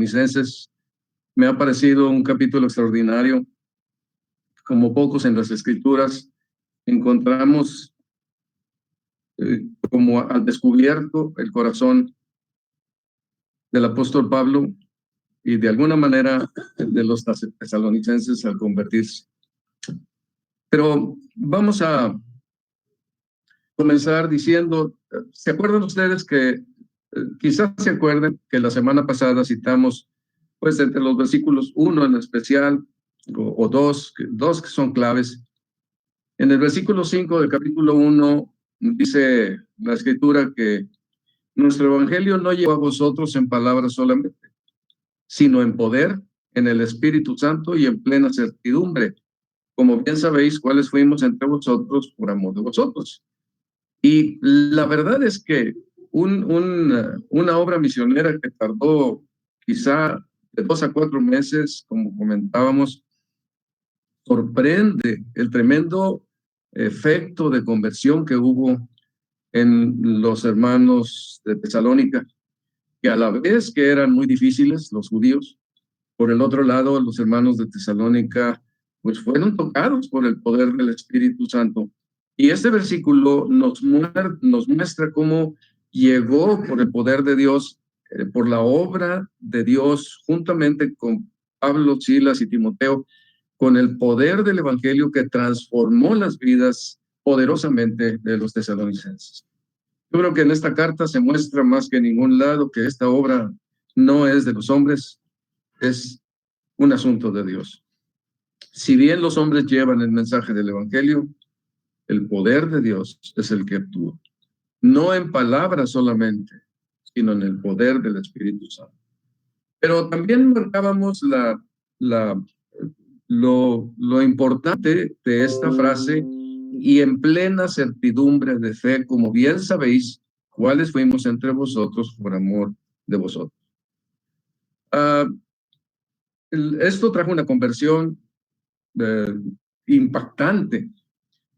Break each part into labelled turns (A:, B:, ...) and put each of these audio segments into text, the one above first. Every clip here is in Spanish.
A: Tesalonicenses. Me ha parecido un capítulo extraordinario. Como pocos en las Escrituras, encontramos como al descubierto el corazón del apóstol Pablo y de alguna manera de los tesalonicenses al convertirse. Pero vamos a comenzar diciendo, ¿se acuerdan ustedes que quizás se acuerden que la semana pasada citamos, pues entre los versículos 1 en especial, o dos que son claves? En el versículo 5 del capítulo 1 dice la Escritura que nuestro evangelio no llegó a vosotros en palabras solamente, sino en poder, en el Espíritu Santo y en plena certidumbre, como bien sabéis cuáles fuimos entre vosotros por amor de vosotros. Y la verdad es que una obra misionera que tardó quizá de 2 a 4 meses, como comentábamos, sorprende el tremendo efecto de conversión que hubo en los hermanos de Tesalónica, que a la vez que eran muy difíciles los judíos, por el otro lado los hermanos de Tesalónica pues fueron tocados por el poder del Espíritu Santo. Y este versículo nos muestra cómo llegó por el poder de Dios, por la obra de Dios, juntamente con Pablo, Silas y Timoteo, con el poder del Evangelio que transformó las vidas poderosamente de los tesalonicenses. Yo creo que en esta carta se muestra más que en ningún lado que esta obra no es de los hombres, es un asunto de Dios. Si bien los hombres llevan el mensaje del Evangelio, el poder de Dios es el que actúa. No en palabras solamente, sino en el poder del Espíritu Santo. Pero también marcábamos lo importante de esta frase, y en plena certidumbre de fe, como bien sabéis, cuáles fuimos entre vosotros por amor de vosotros. Esto trajo una conversión impactante,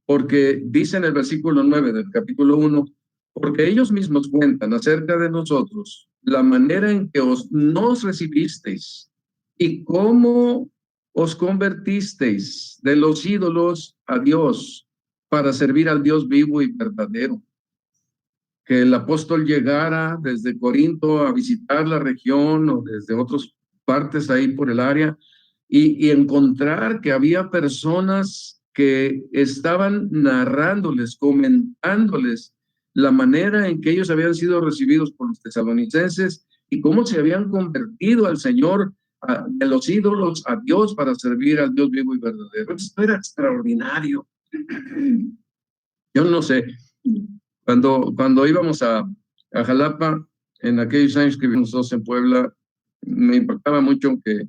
A: porque dice en el versículo 9 del capítulo 1, porque ellos mismos cuentan acerca de nosotros la manera en que nos recibisteis y cómo os convertisteis de los ídolos a Dios para servir al Dios vivo y verdadero. Que el apóstol llegara desde Corinto a visitar la región o desde otras partes ahí por el área y encontrar que había personas que estaban narrándoles, comentándoles la manera en que ellos habían sido recibidos por los tesalonicenses y cómo se habían convertido al Señor, de los ídolos a Dios para servir al Dios vivo y verdadero. Esto era extraordinario. Yo no sé, cuando íbamos a Jalapa, en aquellos años que vivimos dos en Puebla, me impactaba mucho que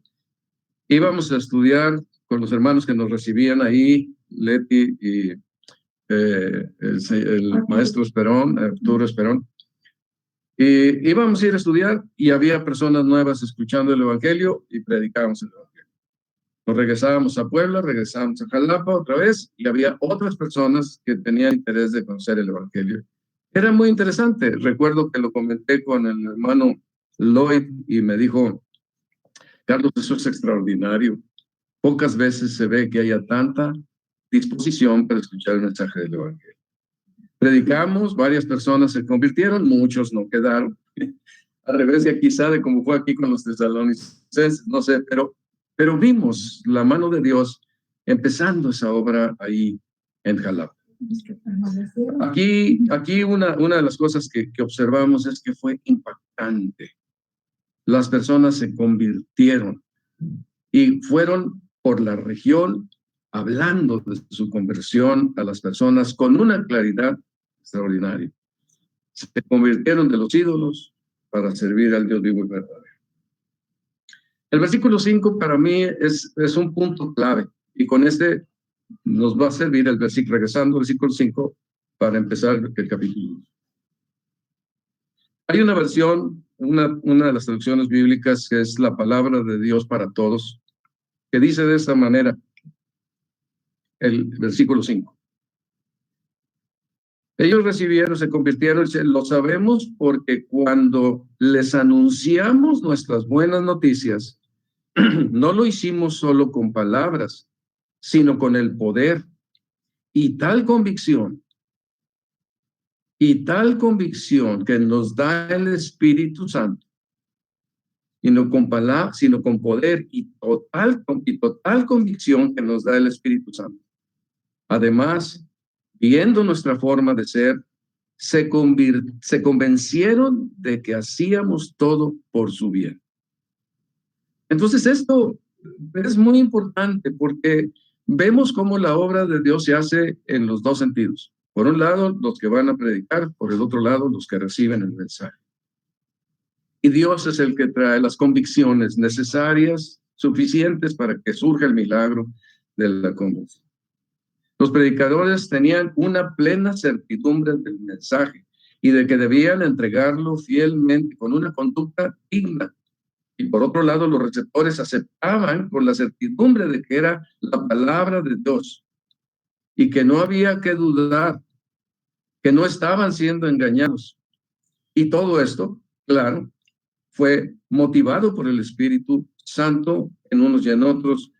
A: íbamos a estudiar con los hermanos que nos recibían ahí, Leti y el maestro Esperón, Arturo Esperón, y íbamos a ir a estudiar y había personas nuevas escuchando el Evangelio y predicábamos el Evangelio. Nos regresábamos a Puebla, regresábamos a Jalapa otra vez y había otras personas que tenían interés de conocer el Evangelio. Era muy interesante. Recuerdo que lo comenté con el hermano Lloyd y me dijo, Carlos, eso es extraordinario. Pocas veces se ve que haya tanta disposición para escuchar el mensaje del Evangelio. Predicamos, varias personas se convirtieron, muchos no quedaron. Al revés de quizá de como fue aquí con los tesalonicenses, no sé, pero vimos la mano de Dios empezando esa obra ahí en Jalapa. Aquí una de las cosas que observamos es que fue impactante. Las personas se convirtieron y fueron por la región hablando de su conversión a las personas con una claridad extraordinaria. Se convirtieron de los ídolos para servir al Dios vivo y verdadero. El versículo 5 para mí es un punto clave y con este nos va a servir el versículo, regresando al versículo 5 para empezar el capítulo. Hay una versión, una de las traducciones bíblicas que es la palabra de Dios para todos, que dice de esta manera el versículo 5. Ellos recibieron, se convirtieron, lo sabemos porque cuando les anunciamos nuestras buenas noticias, no lo hicimos solo con palabras, sino con el poder y tal convicción, que nos da el Espíritu Santo, y no con palabras, sino con poder y total convicción que nos da el Espíritu Santo. Además, viendo nuestra forma de ser, se convencieron de que hacíamos todo por su bien. Entonces esto es muy importante porque vemos cómo la obra de Dios se hace en los dos sentidos. Por un lado, los que van a predicar, por el otro lado, los que reciben el mensaje. Y Dios es el que trae las convicciones necesarias, suficientes para que surja el milagro de la conversión. Los predicadores tenían una plena certidumbre del mensaje y de que debían entregarlo fielmente con una conducta digna. Y por otro lado, los receptores aceptaban con la certidumbre de que era la palabra de Dios y que no había que dudar, que no estaban siendo engañados. Y todo esto, claro, fue motivado por el Espíritu Santo en unos y en otros.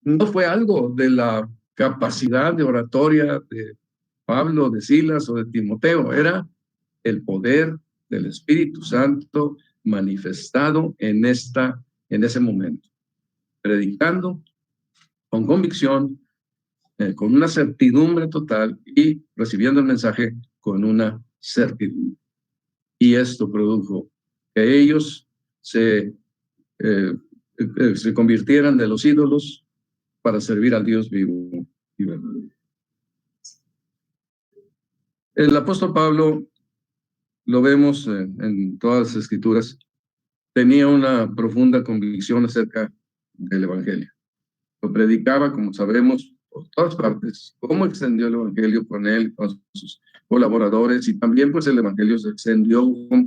A: No fue algo de la capacidad de oratoria de Pablo, de Silas o de Timoteo, era el poder del Espíritu Santo manifestado en ese momento, predicando con convicción, con una certidumbre total y recibiendo el mensaje con una certidumbre. Y esto produjo que ellos se convirtieran de los ídolos para servir al Dios vivo y verdadero. El apóstol Pablo, lo vemos en todas las escrituras, tenía una profunda convicción acerca del Evangelio. Lo predicaba, como sabemos, por todas partes, cómo extendió el Evangelio con él, con sus colaboradores, y también pues el Evangelio se extendió con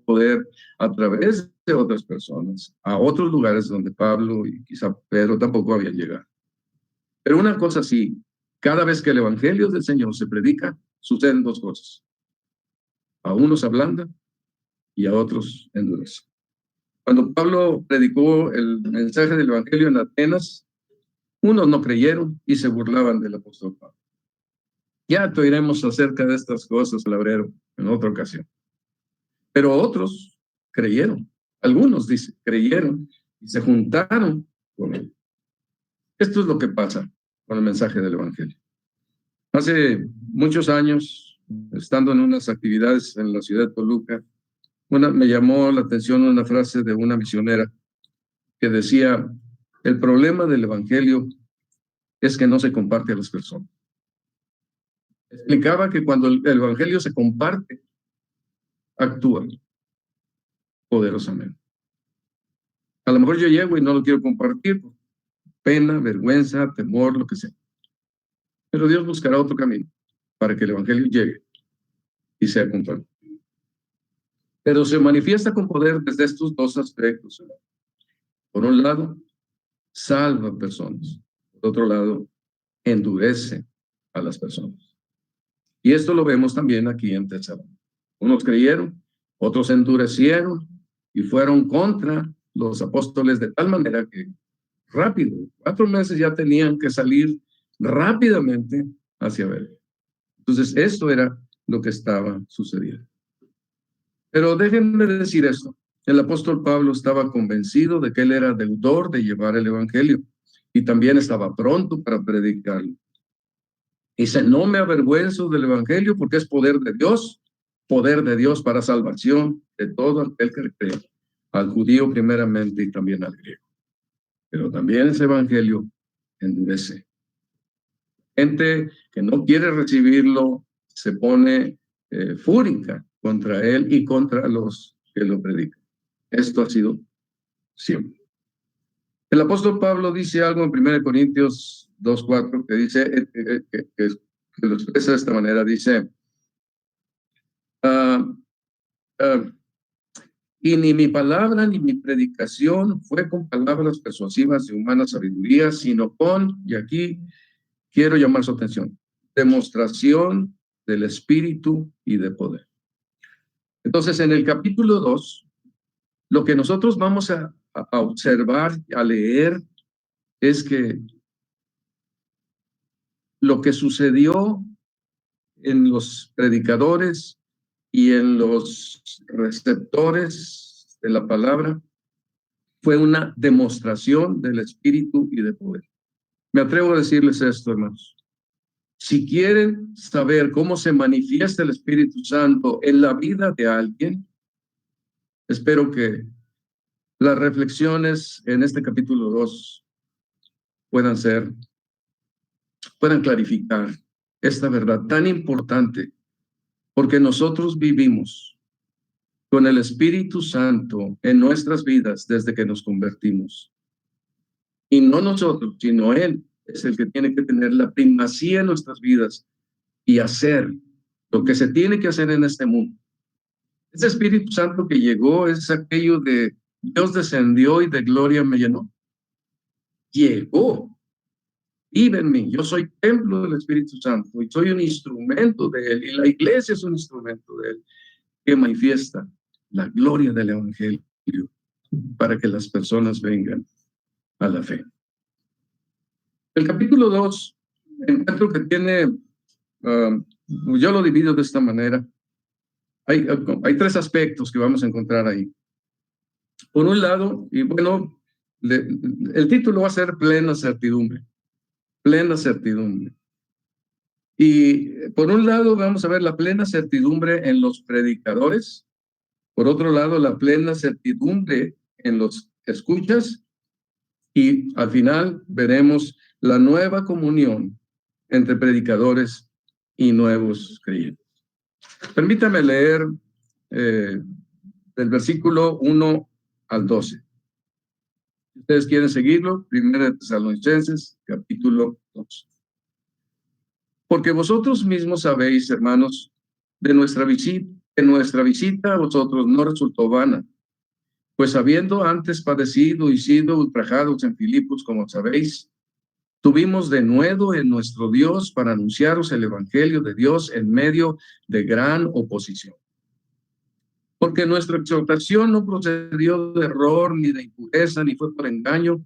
A: poder a través de otras personas, a otros lugares donde Pablo y quizá Pedro tampoco habían llegado. Pero una cosa sí, cada vez que el Evangelio del Señor se predica, suceden dos cosas. A unos ablandan y a otros endurecen. Cuando Pablo predicó el mensaje del Evangelio en Atenas, unos no creyeron y se burlaban del apóstol Pablo. Ya te oiremos acerca de estas cosas, Labrero, en otra ocasión. Pero otros creyeron. Algunos, dice, creyeron y se juntaron con él. Esto es lo que pasa con el mensaje del Evangelio. Hace muchos años, estando en unas actividades en la ciudad de Toluca, me llamó la atención una frase de una misionera que decía: el problema del Evangelio es que no se comparte a las personas. Explicaba que cuando el Evangelio se comparte, actúa poderosamente. A lo mejor yo llego y no lo quiero compartir, por pena, vergüenza, temor, lo que sea. Pero Dios buscará otro camino para que el Evangelio llegue y sea compartido. Pero se manifiesta con poder desde estos dos aspectos. Por un lado, salva personas. Por otro lado, endurece a las personas. Y esto lo vemos también aquí en Tesalónica. Unos creyeron, otros endurecieron y fueron contra los apóstoles de tal manera que rápido, 4 meses ya tenían que salir rápidamente hacia Berea. Entonces, esto era lo que estaba sucediendo. Pero déjenme decir esto. El apóstol Pablo estaba convencido de que él era deudor de llevar el evangelio y también estaba pronto para predicarlo. Dice: no me avergüenzo del evangelio porque es poder de Dios para salvación de todo aquel que cree, al judío primeramente y también al griego. Pero también ese evangelio endurece. Gente que no quiere recibirlo se pone fúrica contra él y contra los que lo predican. Esto ha sido siempre. El apóstol Pablo dice algo en 1 Corintios 2:4 que dice, que lo expresa de esta manera, dice: y ni mi palabra ni mi predicación fue con palabras persuasivas de humana sabiduría, sino con, y aquí quiero llamar su atención, demostración del Espíritu y de poder. Entonces, en el capítulo 2, lo que nosotros vamos a observar, a leer, es que lo que sucedió en los predicadores y en los receptores de la palabra fue una demostración del Espíritu y de poder. Me atrevo a decirles esto, hermanos. Si quieren saber cómo se manifiesta el Espíritu Santo en la vida de alguien, espero que las reflexiones en este capítulo 2 puedan clarificar esta verdad tan importante, porque nosotros vivimos con el Espíritu Santo en nuestras vidas desde que nos convertimos. Y no nosotros, sino Él es el que tiene que tener la primacía en nuestras vidas y hacer lo que se tiene que hacer en este mundo. Ese Espíritu Santo que llegó es aquello de Dios descendió y de gloria me llenó. Llegó, vive en mí. Yo soy templo del Espíritu Santo y soy un instrumento de Él. Y la iglesia es un instrumento de Él que manifiesta la gloria del Evangelio para que las personas vengan a la fe. El capítulo 2, encuentro que tiene, yo lo divido de esta manera. Hay 3 aspectos que vamos a encontrar ahí. Por un lado, y bueno, el título va a ser plena certidumbre. Plena certidumbre. Y por un lado vamos a ver la plena certidumbre en los predicadores. Por otro lado, la plena certidumbre en los escuchas. Y al final veremos la nueva comunión entre predicadores y nuevos creyentes. Permítame leer del versículo 1 al 12. Si ustedes quieren seguirlo, 1 Tesalonicenses, capítulo 2. Porque vosotros mismos sabéis, hermanos, que nuestra visita a vosotros no resultó vana, pues habiendo antes padecido y sido ultrajados en Filipos, como sabéis, tuvimos denuedo en nuestro Dios para anunciaros el Evangelio de Dios en medio de gran oposición. Porque nuestra exhortación no procedió de error, ni de impureza, ni fue por engaño,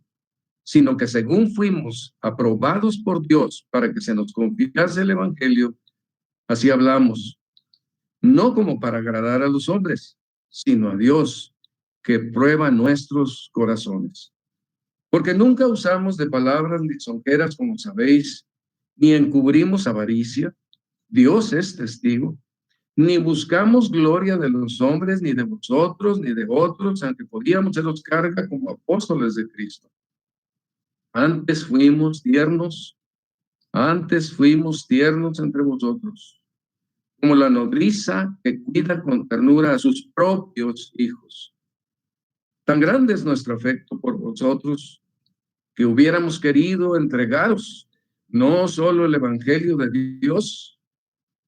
A: sino que según fuimos aprobados por Dios para que se nos confiase el Evangelio, así hablamos, no como para agradar a los hombres, sino a Dios, que prueba nuestros corazones. Porque nunca usamos de palabras lisonjeras, como sabéis, ni encubrimos avaricia, Dios es testigo, ni buscamos gloria de los hombres, ni de vosotros, ni de otros, aunque podíamos seros carga como apóstoles de Cristo. Antes fuimos tiernos entre vosotros, como la nodriza que cuida con ternura a sus propios hijos. Tan grande es nuestro afecto por vosotros, que hubiéramos querido entregaros no solo el Evangelio de Dios,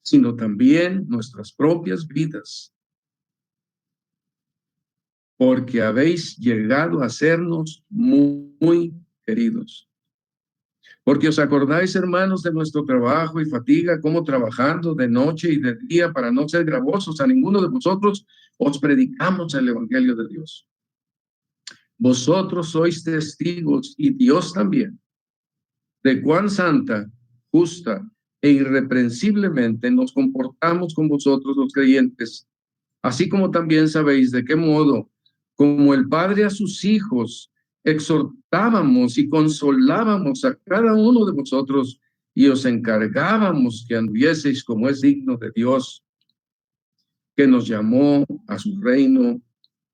A: sino también nuestras propias vidas, porque habéis llegado a sernos muy queridos. Porque os acordáis, hermanos, de nuestro trabajo y fatiga, como trabajando de noche y de día para no ser gravosos a ninguno de vosotros, os predicamos el Evangelio de Dios. Vosotros sois testigos, y Dios también, de cuán santa, justa e irreprensiblemente nos comportamos con vosotros los creyentes, así como también sabéis de qué modo, como el Padre a sus hijos, exhortábamos y consolábamos a cada uno de vosotros y os encargábamos que anduvieseis como es digno de Dios, que nos llamó a su reino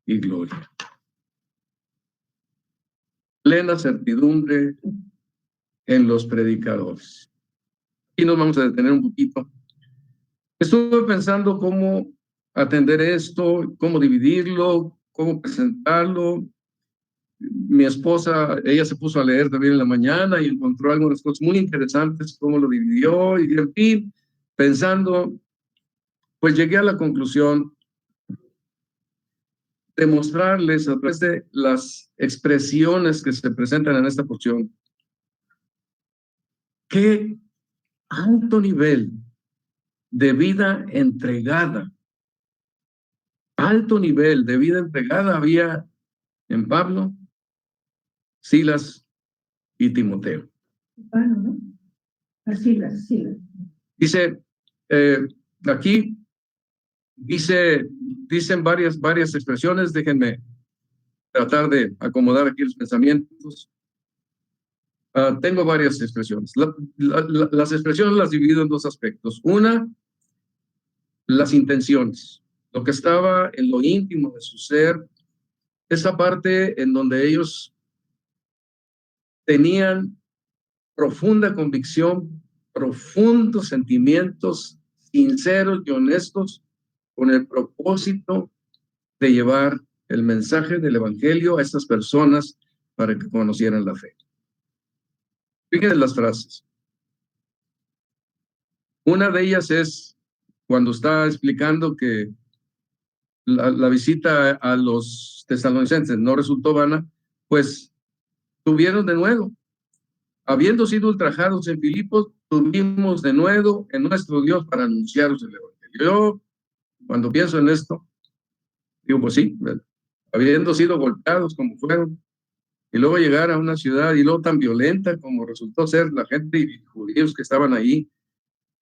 A: y gloria. Plena certidumbre en los predicadores. Y nos vamos a detener un poquito. Estuve pensando cómo atender esto, cómo dividirlo, cómo presentarlo. Mi esposa, ella se puso a leer también en la mañana y encontró algunas cosas muy interesantes, cómo lo dividió, y en fin, pensando, pues llegué a la conclusión de mostrarles a través de las expresiones que se presentan en esta porción, qué alto nivel de vida entregada. Alto nivel de vida entregada había en Pablo, Silas y Timoteo.
B: Bueno, ¿no? Silas.
A: Dice, aquí dicen varias expresiones. Déjenme tratar de acomodar aquí los pensamientos. Tengo varias expresiones. Las expresiones las divido en dos aspectos. Una, las intenciones, lo que estaba en lo íntimo de su ser, esa parte en donde ellos tenían profunda convicción, profundos sentimientos sinceros y honestos con el propósito de llevar el mensaje del evangelio a estas personas para que conocieran la fe. Fíjense las frases. Una de ellas es cuando está explicando que la visita a los tesalonicenses no resultó vana, pues tuvieron de nuevo. Habiendo sido ultrajados en Filipos, tuvimos de nuevo en nuestro Dios para anunciaros el evangelio. Yo, cuando pienso en esto, digo, pues sí, habiendo sido golpeados como fueron, y luego llegar a una ciudad y luego tan violenta como resultó ser la gente y judíos que estaban ahí,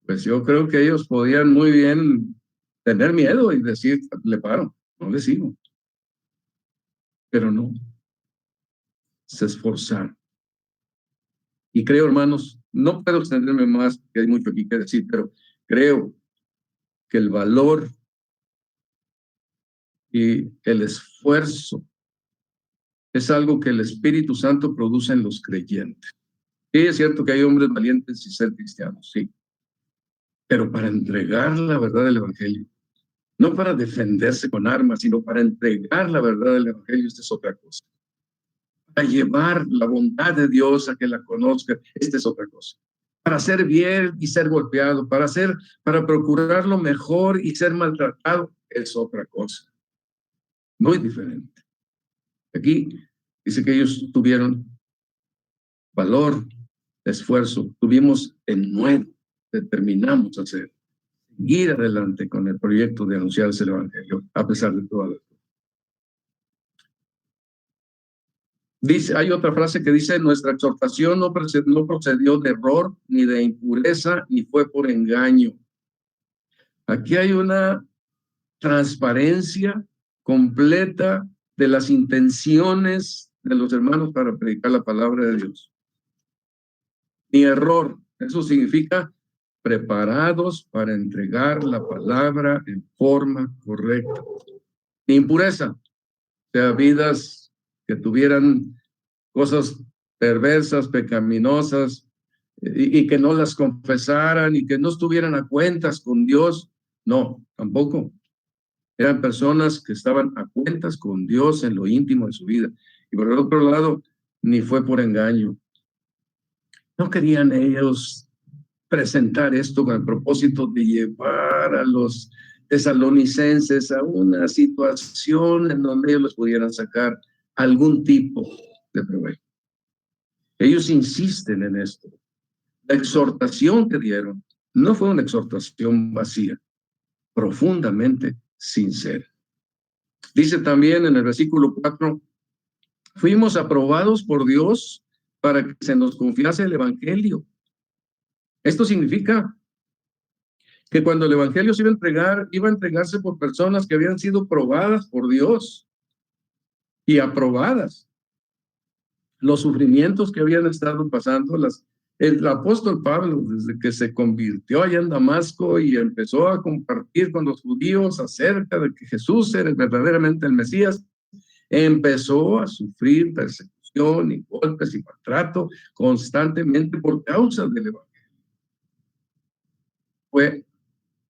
A: pues yo creo que ellos podían muy bien tener miedo y decir, le paro, no le sigo. Pero no, se esforzaron. Y creo, hermanos, no puedo extenderme más, que hay mucho aquí que decir, pero creo que el valor y el esfuerzo es algo que el Espíritu Santo produce en los creyentes. Sí, es cierto que hay hombres valientes y ser cristianos, sí, pero para entregar la verdad del Evangelio, no para defenderse con armas, sino para entregar la verdad del Evangelio, esta es otra cosa. Para llevar la bondad de Dios a que la conozca, esta es otra cosa. Para hacer bien y ser golpeado, para procurar lo mejor y ser maltratado, es otra cosa. Muy diferente. Aquí dice que ellos tuvieron valor, esfuerzo, tuvimos en nuevo, determinamos hacer, ir adelante con el proyecto de anunciarse el Evangelio, a pesar de todas las cosas. Dice, hay otra frase que dice, nuestra exhortación no procedió de error, ni de impureza, ni fue por engaño. Aquí hay una transparencia completa de las intenciones de los hermanos para predicar la palabra de Dios. Ni error, eso significa preparados para entregar la palabra en forma correcta. Ni impureza, o sea, vidas que tuvieran cosas perversas, pecaminosas, y que no las confesaran y que no estuvieran a cuentas con Dios. No, tampoco. Eran personas que estaban a cuentas con Dios en lo íntimo de su vida. Y por el otro lado, ni fue por engaño. No querían ellos presentar esto con el propósito de llevar a los tesalonicenses a una situación en donde ellos les pudieran sacar algún tipo de provecho. Ellos insisten en esto. La exhortación que dieron no fue una exhortación vacía, profundamente sincera. Dice también en el versículo 4, fuimos aprobados por Dios para que se nos confiase el evangelio. Esto significa que cuando el evangelio se iba a entregarse por personas que habían sido probadas por Dios y aprobadas. Los sufrimientos que habían estado pasando, el apóstol Pablo, desde que se convirtió allá en Damasco y empezó a compartir con los judíos acerca de que Jesús era verdaderamente el Mesías, empezó a sufrir persecución y golpes y maltrato constantemente por causa del evangelio. Fue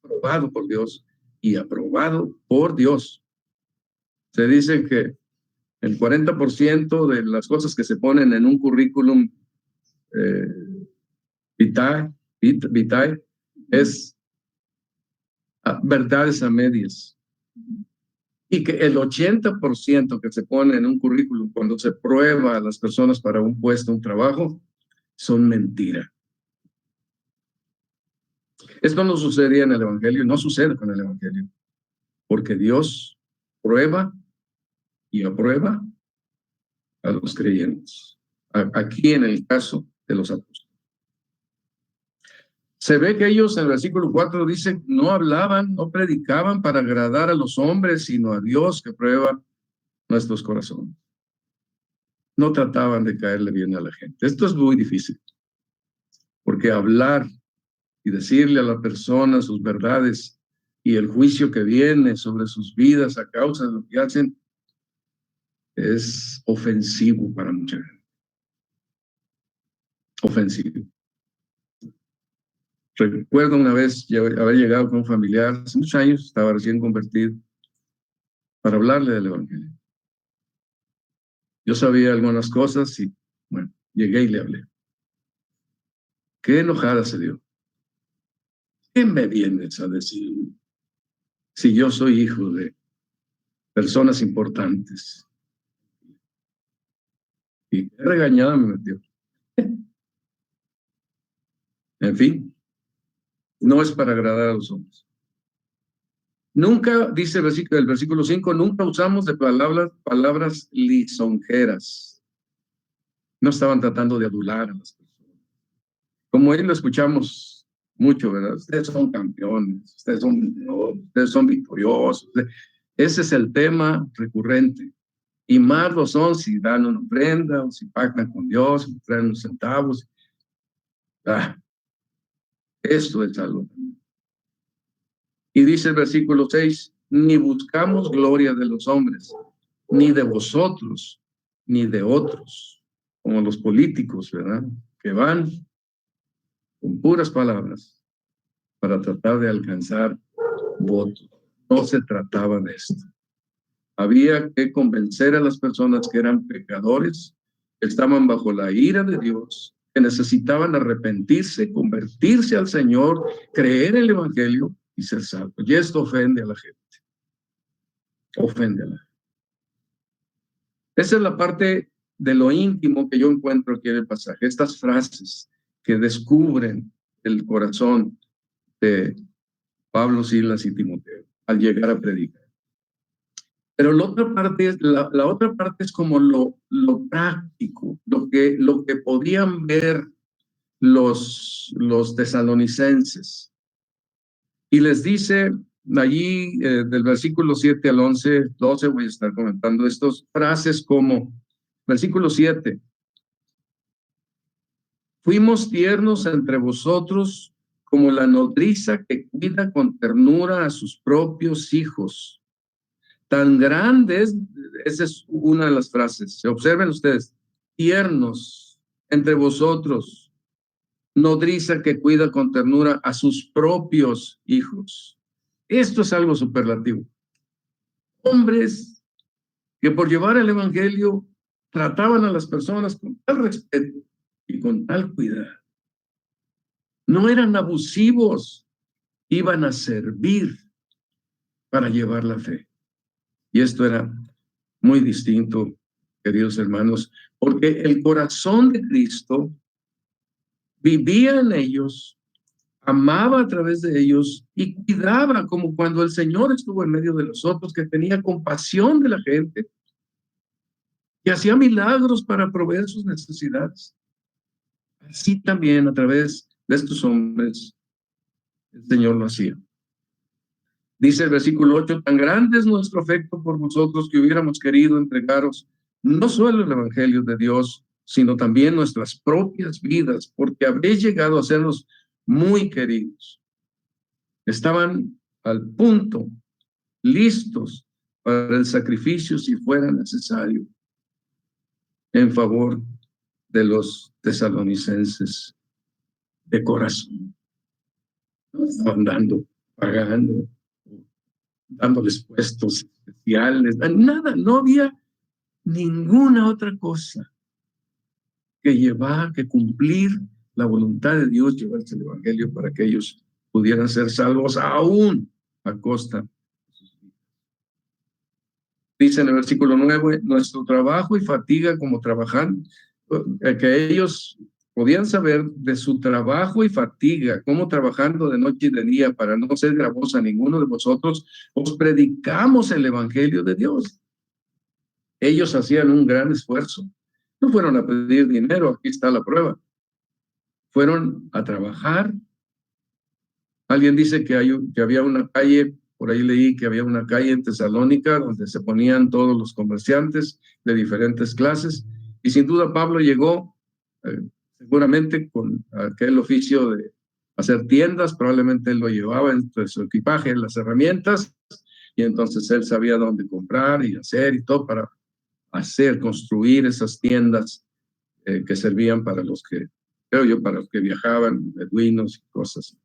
A: aprobado por Dios y aprobado por Dios. Se dice que el 40% de las cosas que se ponen en un currículum vitae es verdades a medias. Y que el 80% que se pone en un currículum cuando se prueba a las personas para un puesto, un trabajo, son mentira. Esto no sucedía en el Evangelio, no sucede con el Evangelio, porque Dios prueba y aprueba a los creyentes. Aquí en el caso de los apóstoles. Se ve que ellos en el versículo 4 dicen, no hablaban, no predicaban para agradar a los hombres, sino a Dios que prueba nuestros corazones. No trataban de caerle bien a la gente. Esto es muy difícil, porque hablar y decirle a la persona sus verdades y el juicio que viene sobre sus vidas a causa de lo que hacen es ofensivo para mucha gente. Ofensivo. Recuerdo una vez haber llegado con un familiar, hace muchos años, estaba recién convertido, para hablarle del Evangelio. Yo sabía algunas cosas y, bueno, llegué y le hablé. Qué enojada se dio. ¿Qué me vienes a decir si yo soy hijo de personas importantes? Y qué regañada me metió. En fin, no es para agradar a los hombres. Nunca, dice el versículo 5, nunca usamos de palabras lisonjeras. No estaban tratando de adular a las personas. Como ahí lo escuchamos mucho, ¿verdad? Ustedes son campeones, ustedes son victoriosos. Ese es el tema recurrente. Y más lo son si dan una ofrenda, o si pactan con Dios, si traen unos centavos. Esto es algo. Y dice el versículo 6, ni buscamos gloria de los hombres, ni de vosotros, ni de otros, como los políticos, ¿verdad? Que van con puras palabras para tratar de alcanzar votos. No se trataba de esto. Había que convencer a las personas que eran pecadores, que estaban bajo la ira de Dios, que necesitaban arrepentirse, convertirse al Señor, creer en el Evangelio y ser salvos. Y esto ofende a la gente. Ofende a la gente. Esa es la parte de lo íntimo que yo encuentro aquí en el pasaje. Estas frases que descubren el corazón de Pablo, Silas y Timoteo al llegar a predicar. Pero la otra parte es, la otra parte es como lo práctico, lo que podían ver los tesalonicenses. Y les dice allí del versículo 7 al 11, 12, voy a estar comentando estas frases como, versículo 7, fuimos tiernos entre vosotros como la nodriza que cuida con ternura a sus propios hijos. Tan grandes, esa es una de las frases, se observen ustedes, tiernos entre vosotros, nodriza que cuida con ternura a sus propios hijos. Esto es algo superlativo. Hombres que por llevar el evangelio trataban a las personas con tal respeto y con tal cuidado. No eran abusivos, iban a servir para llevar la fe. Y esto era muy distinto, queridos hermanos, porque el corazón de Cristo vivía en ellos, amaba a través de ellos y cuidaba, como cuando el Señor estuvo en medio de nosotros, que tenía compasión de la gente y hacía milagros para proveer sus necesidades. Así también a través de estos hombres el Señor lo hacía. Dice el versículo 8, tan grande es nuestro afecto por vosotros que hubiéramos querido entregaros no solo el evangelio de Dios, sino también nuestras propias vidas, porque habéis llegado a sernos muy queridos. Estaban al punto, listos para el sacrificio si fuera necesario, en favor de los tesalonicenses de corazón. No estaban pagando, dándoles puestos especiales, nada, no había ninguna otra cosa que cumplir la voluntad de Dios, llevarse el evangelio para que ellos pudieran ser salvos aún a costa de sus vidas. Dice en el versículo 9, nuestro trabajo y fatiga como trabajan, que ellos podían saber de su trabajo y fatiga, cómo trabajando de noche y de día para no ser gravosa a ninguno de vosotros, os predicamos el evangelio de Dios. Ellos hacían un gran esfuerzo. No fueron a pedir dinero, aquí está la prueba. Fueron a trabajar. Alguien dice que había una calle, por ahí leí que había una calle en Tesalónica donde se ponían todos los comerciantes de diferentes clases, y sin duda Pablo llegó seguramente con aquel oficio de hacer tiendas, probablemente él lo llevaba entre su equipaje, las herramientas, y entonces él sabía dónde comprar y hacer y todo para construir esas tiendas que servían para los que, creo yo, para los que viajaban, beduinos y cosas así.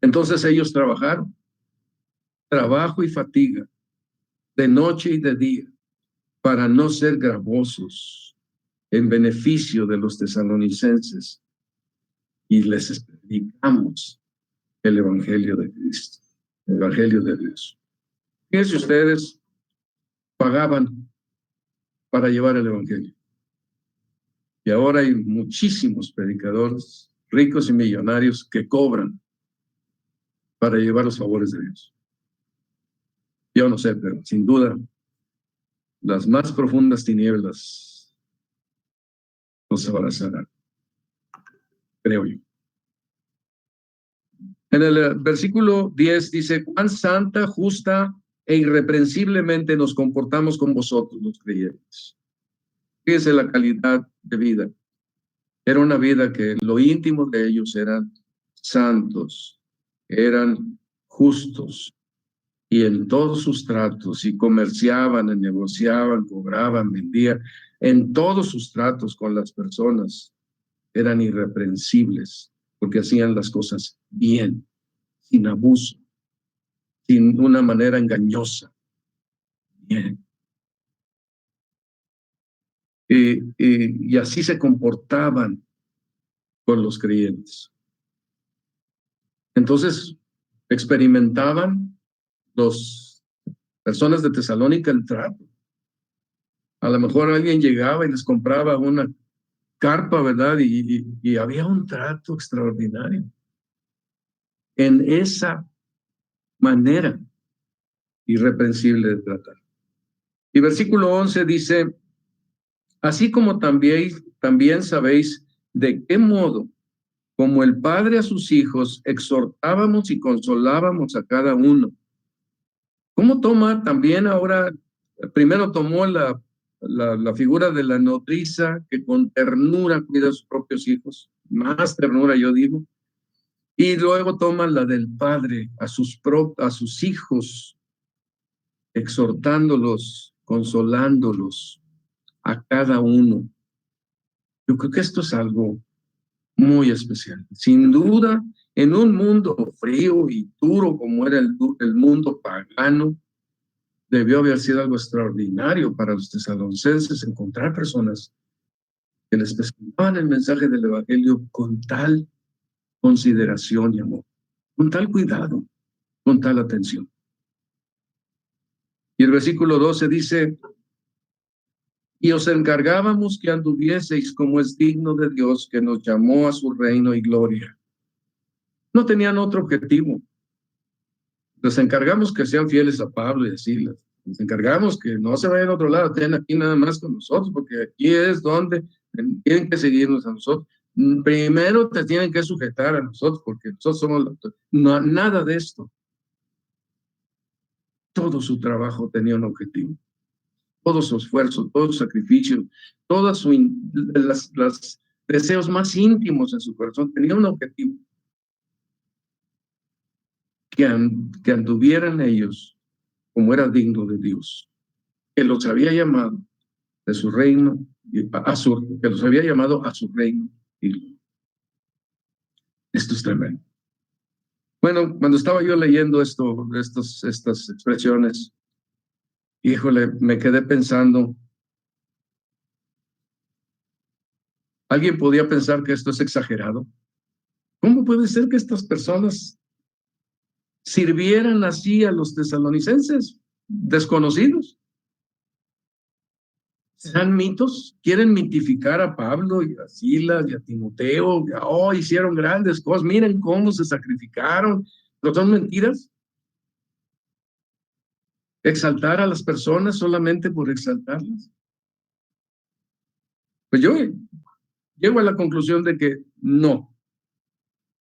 A: Entonces ellos trabajaron, trabajo y fatiga, de noche y de día, para no ser gravosos en beneficio de los tesalonicenses, y les predicamos el evangelio de Cristo, el evangelio de Dios. Fíjense ustedes, pagaban para llevar el evangelio. Y ahora hay muchísimos predicadores, ricos y millonarios, que cobran para llevar los favores de Dios. Yo no sé, pero sin duda, las más profundas tinieblas nos abrazarán, creo yo. En el versículo 10 dice: cuán santa, justa e irreprensiblemente nos comportamos con vosotros los creyentes. Fíjense la calidad de vida. Era una vida que en lo íntimo de ellos eran santos, eran justos, y en todos sus tratos, y comerciaban, y negociaban, cobraban, vendían, en todos sus tratos con las personas eran irreprensibles, porque hacían las cosas bien, sin abuso, sin una manera engañosa, bien. Y así se comportaban con los creyentes. Entonces, experimentaban las personas de Tesalónica el trato. A lo mejor alguien llegaba y les compraba una carpa, ¿verdad? Y había un trato extraordinario. En esa manera irreprensible de tratar. Y versículo 11 dice: así como también sabéis de qué modo, como el Padre a sus hijos, exhortábamos y consolábamos a cada uno. ¿Cómo toma también ahora? Primero tomó la figura de la nodriza que con ternura cuida a sus propios hijos, más ternura yo digo, y luego toma la del Padre a sus hijos, exhortándolos, consolándolos a cada uno. Yo creo que esto es algo muy especial. Sin duda, en un mundo frío y duro como era el mundo pagano, debió haber sido algo extraordinario para los tesalonicenses encontrar personas que les presentaban el mensaje del evangelio con tal consideración y amor, con tal cuidado, con tal atención. Y el versículo 12 dice: y os encargábamos que anduvieseis como es digno de Dios, que nos llamó a su reino y gloria. No tenían otro objetivo. Les encargamos que sean fieles a Pablo y a Silas. Les encargamos que no se vayan a otro lado, estén aquí nada más con nosotros, porque aquí es donde tienen que seguirnos a nosotros. Primero te tienen que sujetar a nosotros, porque nosotros somos nada de esto. Todo su trabajo tenía un objetivo. Todo su esfuerzo, todo su sacrificio, todos los deseos más íntimos en su corazón tenían un objetivo. Que anduvieran ellos como era digno de Dios, que los había llamado de su reino, que los había llamado a su reino. Y esto es tremendo. Bueno, cuando estaba yo leyendo estas expresiones, híjole, me quedé pensando, ¿alguien podía pensar que esto es exagerado? ¿Cómo puede ser que estas personas sirvieran así a los tesalonicenses desconocidos? ¿Serán mitos? ¿Quieren mitificar a Pablo y a Silas y a Timoteo? Oh, hicieron grandes cosas, miren cómo se sacrificaron. ¿Pero son mentiras? ¿Exaltar a las personas solamente por exaltarlas? Pues yo llego a la conclusión de que no,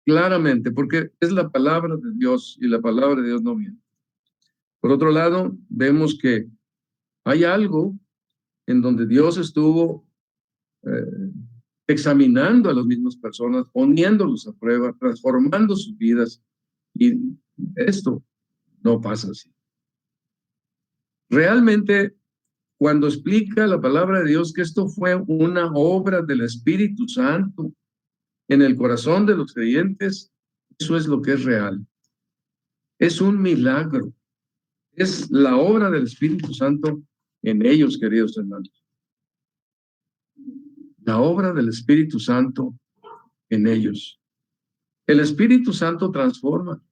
A: claramente, porque es la palabra de Dios y la palabra de Dios no miente. Por otro lado, vemos que hay algo en donde Dios estuvo examinando a las mismas personas, poniéndolos a prueba, transformando sus vidas, y esto no pasa así. Realmente, cuando explica la palabra de Dios que esto fue una obra del Espíritu Santo en el corazón de los creyentes, eso es lo que es real. Es un milagro. Es la obra del Espíritu Santo en ellos, queridos hermanos. La obra del Espíritu Santo en ellos. El Espíritu Santo transforma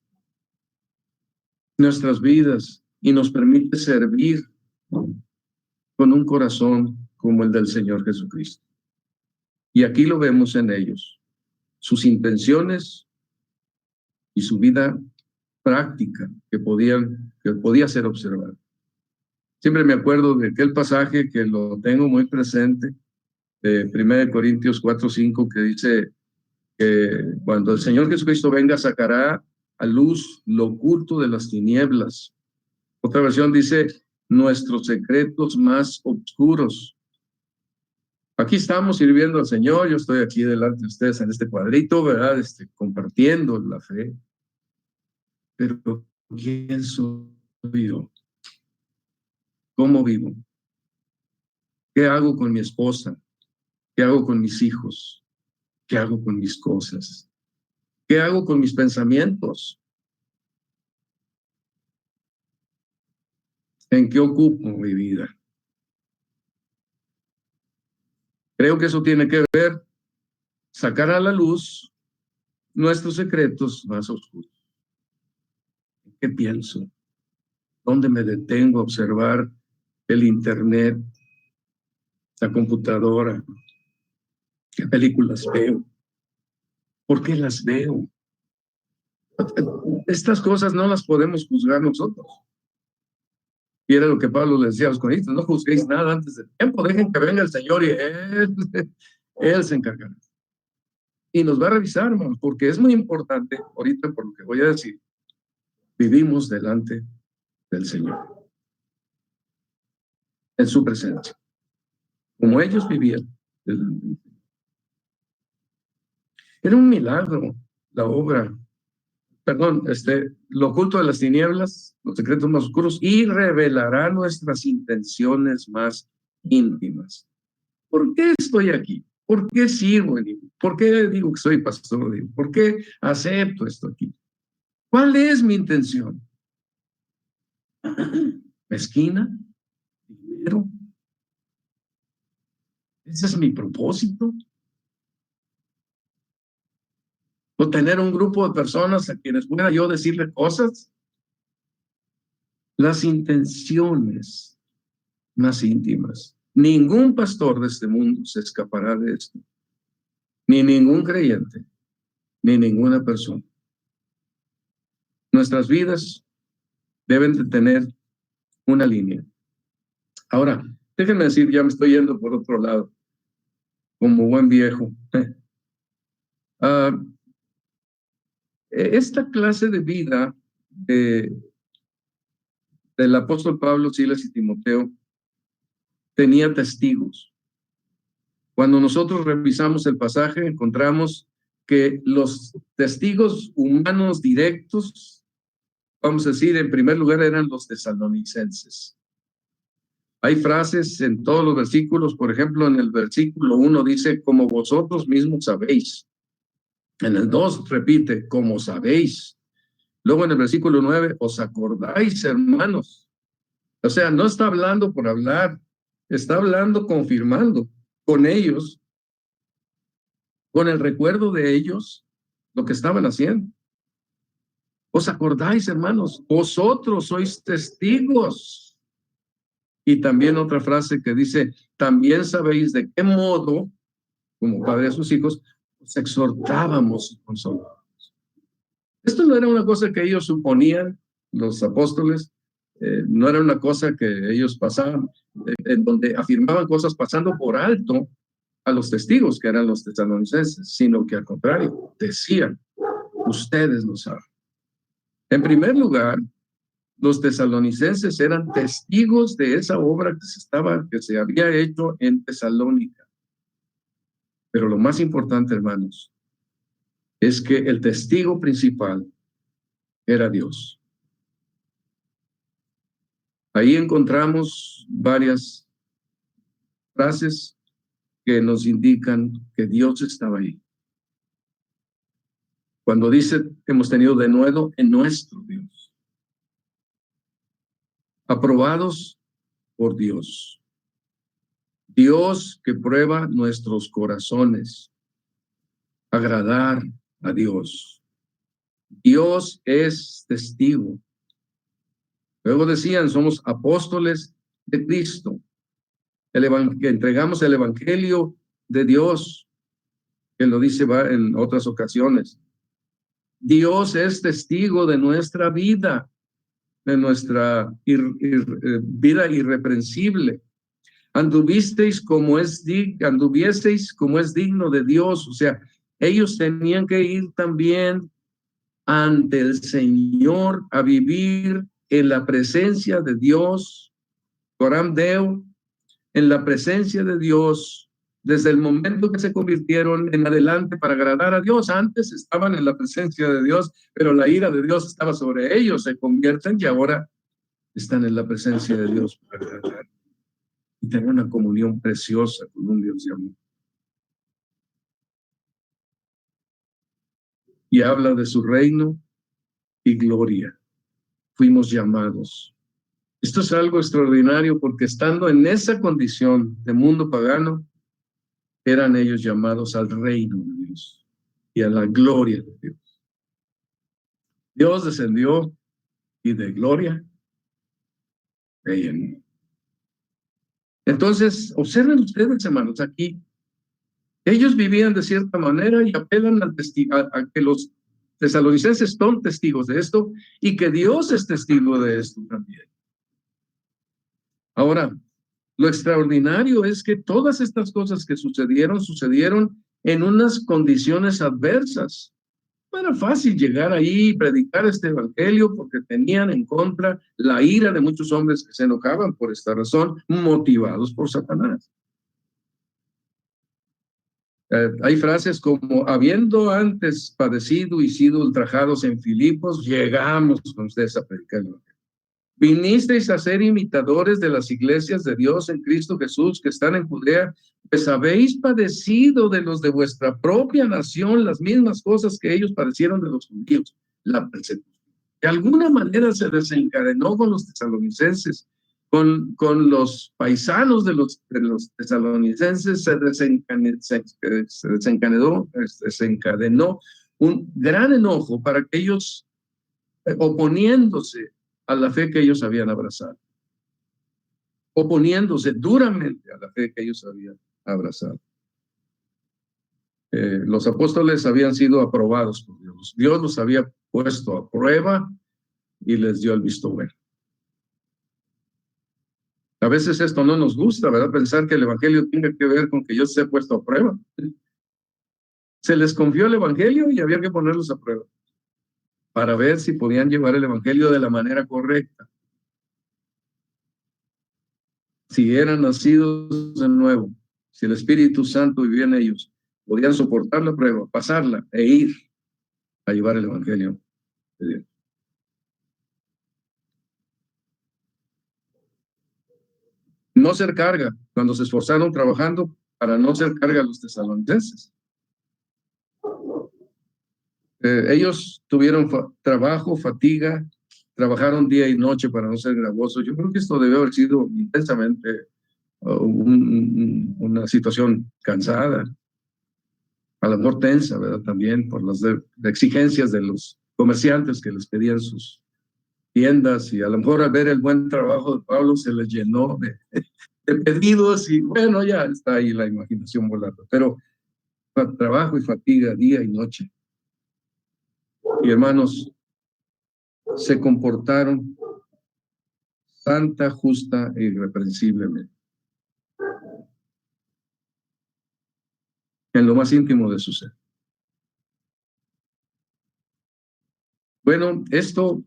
A: nuestras vidas y nos permite servir con un corazón como el del Señor Jesucristo. Y aquí lo vemos en ellos, sus intenciones y su vida práctica que podía ser observada. Siempre me acuerdo de aquel pasaje que lo tengo muy presente, de 1 Corintios 4:5, que dice que cuando el Señor Jesucristo venga, sacará a luz lo oculto de las tinieblas. Otra versión dice, nuestros secretos más oscuros. Aquí estamos sirviendo al Señor, yo estoy aquí delante de ustedes en este cuadrito, ¿verdad? Compartiendo la fe. Pero ¿quién soy yo? ¿Cómo vivo? ¿Qué hago con mi esposa? ¿Qué hago con mis hijos? ¿Qué hago con mis cosas? ¿Qué hago con mis pensamientos? ¿En qué ocupo mi vida? Creo que eso tiene que ver, sacar a la luz nuestros secretos más oscuros. ¿Qué pienso? ¿Dónde me detengo a observar el internet, la computadora? ¿Qué películas veo? ¿Por qué las veo? Estas cosas no las podemos juzgar nosotros. Y era lo que Pablo le decía a los corintios, no juzguéis nada antes del tiempo, dejen que venga el Señor y Él se encargará. Y nos va a revisar, hermanos, porque es muy importante, ahorita por lo que voy a decir, vivimos delante del Señor, en su presencia, como ellos vivían. Era un milagro la obra, perdón, lo oculto de las tinieblas, los secretos más oscuros, y revelará nuestras intenciones más íntimas. ¿Por qué estoy aquí? ¿Por qué sirvo? ¿Por qué digo que soy pastor? ¿Por qué acepto esto aquí? ¿Cuál es mi intención? ¿Mezquina? ¿Dinero? ¿Ese es mi propósito? ¿O tener un grupo de personas a quienes pueda yo decirle cosas? Las intenciones más íntimas. Ningún pastor de este mundo se escapará de esto. Ni ningún creyente, ni ninguna persona. Nuestras vidas deben de tener una línea. Ahora, déjenme decir, ya me estoy yendo por otro lado, como buen viejo. Esta clase de vida del apóstol Pablo, Silas y Timoteo tenía testigos. Cuando nosotros revisamos el pasaje, encontramos que los testigos humanos directos, vamos a decir, en primer lugar eran los tesalonicenses. Hay frases en todos los versículos, por ejemplo, en el versículo 1 dice, como vosotros mismos sabéis. En el 2 repite, como sabéis. Luego en el versículo 9, os acordáis, hermanos. O sea, no está hablando por hablar, está hablando confirmando con ellos, con el recuerdo de ellos, lo que estaban haciendo. ¿Os acordáis, hermanos? Vosotros sois testigos. Y también otra frase que dice, también sabéis de qué modo, como padre a sus hijos, os exhortábamos y consolábamos. Esto no era una cosa que ellos suponían, los apóstoles, no era una cosa que ellos pasaban, en donde afirmaban cosas pasando por alto a los testigos, que eran los tesalonicenses, sino que al contrario, decían, ustedes lo saben. En primer lugar, los tesalonicenses eran testigos de esa obra que se había hecho en Tesalónica. Pero lo más importante, hermanos, es que el testigo principal era Dios. Ahí encontramos varias frases que nos indican que Dios estaba ahí. Cuando dice, hemos tenido de nuevo en nuestro Dios. Aprobados por Dios. Dios que prueba nuestros corazones. Agradar a Dios. Dios es testigo. Luego decían, somos apóstoles de Cristo. Que entregamos el evangelio de Dios, que lo dice en otras ocasiones. Dios es testigo de nuestra vida, de nuestra vida irreprensible. Anduvieseis como es digno de Dios. O sea, ellos tenían que ir también ante el Señor a vivir en la presencia de Dios, Coram Deo, en la presencia de Dios, desde el momento que se convirtieron en adelante para agradar a Dios. Antes estaban en la presencia de Dios, pero la ira de Dios estaba sobre ellos, se convierten y ahora están en la presencia de Dios para agradar y tener una comunión preciosa con un Dios de amor. Y habla de su reino y gloria. Fuimos llamados. Esto es algo extraordinario porque estando en esa condición de mundo pagano, eran ellos llamados al reino de Dios y a la gloria de Dios. Dios descendió y de gloria veían. Entonces, observen ustedes, hermanos, aquí, ellos vivían de cierta manera y apelan a que los tesalonicenses son testigos de esto y que Dios es testigo de esto también. Ahora, lo extraordinario es que todas estas cosas que sucedieron en unas condiciones adversas. No era fácil llegar ahí y predicar este evangelio porque tenían en contra la ira de muchos hombres que se enojaban por esta razón, motivados por Satanás. Hay frases como, habiendo antes padecido y sido ultrajados en Filipos, llegamos con ustedes a predicar el evangelio. Vinisteis a ser imitadores de las iglesias de Dios en Cristo Jesús que están en Judea, pues habéis padecido de los de vuestra propia nación las mismas cosas que ellos padecieron de los judíos, la persecución. De alguna manera se desencadenó con los tesalonicenses, con los paisanos de los tesalonicenses, se desencadenó un gran enojo para que ellos, oponiéndose a la fe que ellos habían abrazado, oponiéndose duramente a la fe que ellos habían abrazado. Los apóstoles habían sido aprobados por Dios. Dios los había puesto a prueba y les dio el visto bueno. A veces esto no nos gusta, ¿verdad? Pensar que el evangelio tenga que ver con que yo esté puesto a prueba. Se les confió el evangelio y había que ponerlos a prueba para ver si podían llevar el evangelio de la manera correcta. Si eran nacidos de nuevo, si el Espíritu Santo vivía en ellos, podían soportar la prueba, pasarla e ir a llevar el evangelio de Dios. No ser carga, cuando se esforzaron trabajando para no ser carga a los tesalonicenses. Ellos tuvieron trabajo, fatiga, trabajaron día y noche para no ser gravosos. Yo creo que esto debe haber sido intensamente una situación cansada, a lo mejor tensa, ¿verdad? También por las exigencias de los comerciantes que les pedían sus tiendas, y a lo mejor al ver el buen trabajo de Pablo se les llenó de pedidos, y bueno, ya está ahí la imaginación volando, pero trabajo y fatiga día y noche. Y hermanos, se comportaron santa, justa e irreprensiblemente en lo más íntimo de su ser. Bueno, esto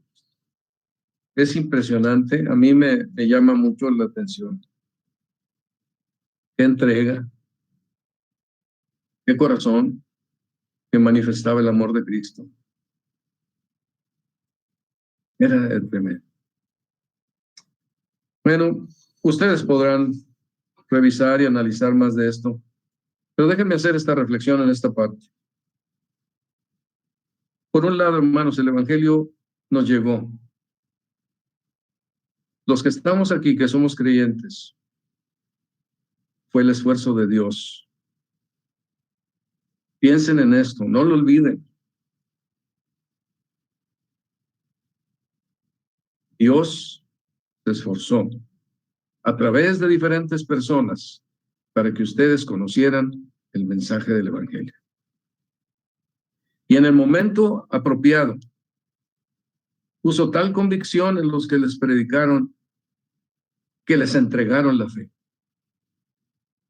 A: es impresionante, a mí me llama mucho la atención. Qué entrega, qué corazón que manifestaba el amor de Cristo. Era tremendo. Bueno, ustedes podrán revisar y analizar más de esto, pero déjenme hacer esta reflexión en esta parte. Por un lado, hermanos, el Evangelio nos llegó. Los que estamos aquí, que somos creyentes, fue el esfuerzo de Dios. Piensen en esto, no lo olviden. Dios se esforzó a través de diferentes personas para que ustedes conocieran el mensaje del Evangelio. Y en el momento apropiado, puso tal convicción en los que les predicaron que les entregaron la fe.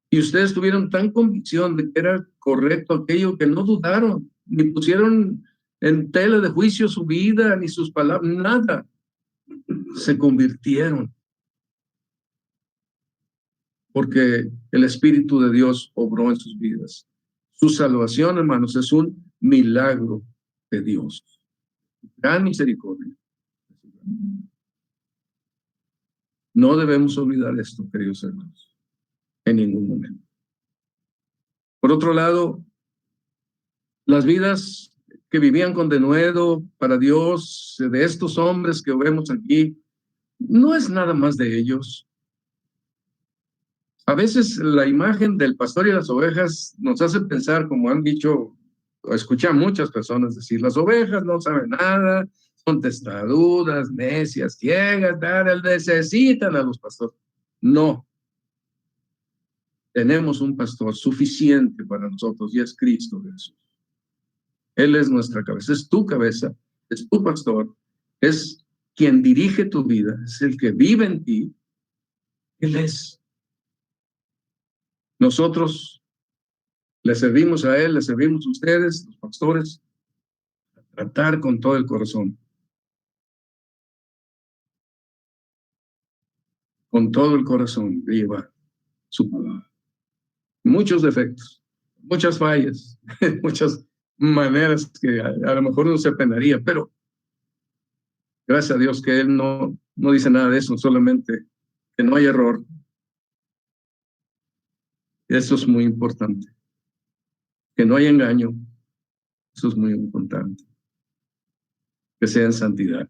A: Y ustedes tuvieron tan convicción de que era correcto aquello que no dudaron, ni pusieron en tela de juicio su vida, ni sus palabras, nada. Se convirtieron. Porque el Espíritu de Dios obró en sus vidas. Su salvación, hermanos, es un milagro de Dios. Gran misericordia. No debemos olvidar esto, queridos hermanos, en ningún momento. Por otro lado, las vidas que vivían con denuedo para Dios, de estos hombres que vemos aquí, no es nada más de ellos. A veces la imagen del pastor y las ovejas nos hace pensar, como han dicho, o escuchan muchas personas decir, las ovejas no saben nada, son testarudas, necias, ciegas, necesitan a los pastores. No. Tenemos un pastor suficiente para nosotros y es Cristo Jesús. Él es nuestra cabeza, es tu cabeza, es tu pastor, es quien dirige tu vida, es el que vive en ti. Él es. Nosotros le servimos a Él, le servimos a ustedes, los pastores, a tratar con todo el corazón. Con todo el corazón de llevar su palabra. Muchos defectos, muchas fallas, muchas maneras que a lo mejor uno se apenaría, pero gracias a Dios que Él no dice nada de eso, solamente que no hay error. Eso es muy importante. Que no haya engaño. Eso es muy importante. Que sea en santidad.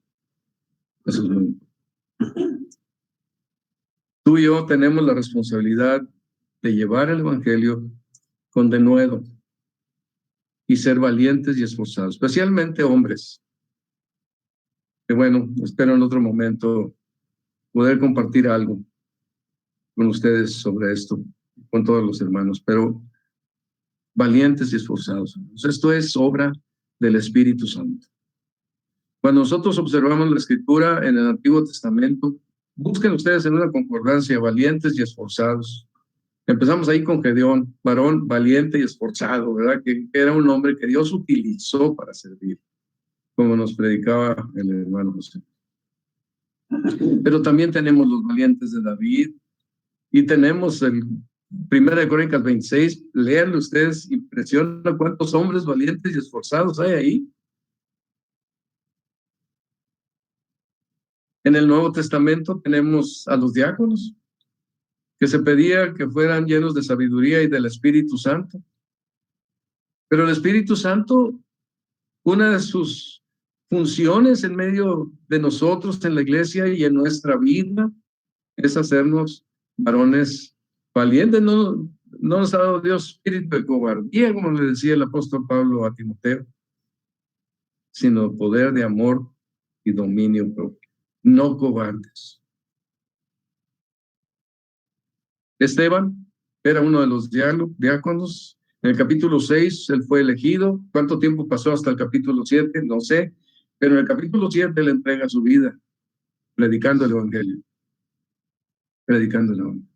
A: Eso es muy importante. Tú y yo tenemos la responsabilidad de llevar el Evangelio con denuedo y ser valientes y esforzados, especialmente hombres. Que bueno, espero en otro momento poder compartir algo con ustedes sobre esto, con todos los hermanos, pero valientes y esforzados. Esto es obra del Espíritu Santo. Cuando nosotros observamos la Escritura en el Antiguo Testamento, busquen ustedes en una concordancia valientes y esforzados. Empezamos ahí con Gedeón, varón valiente y esforzado, ¿verdad? Que era un hombre que Dios utilizó para servir, como nos predicaba el hermano José. Pero también tenemos los valientes de David y tenemos el 1 Crónicas 26, léanlo ustedes, impresiona cuántos hombres valientes y esforzados hay ahí. En el Nuevo Testamento tenemos a los diáconos, que se pedía que fueran llenos de sabiduría y del Espíritu Santo. Pero el Espíritu Santo, una de sus funciones en medio de nosotros en la iglesia y en nuestra vida, es hacernos varones valientes. No nos ha dado Dios espíritu de cobardía, como le decía el apóstol Pablo a Timoteo, sino poder de amor y dominio propio. no cobardes. Esteban era uno de los diáconos. En el capítulo 6 él fue elegido. ¿Cuánto tiempo pasó hasta el capítulo 7? No sé. Pero en el capítulo 7 él entrega su vida predicando el evangelio. Predicando el evangelio.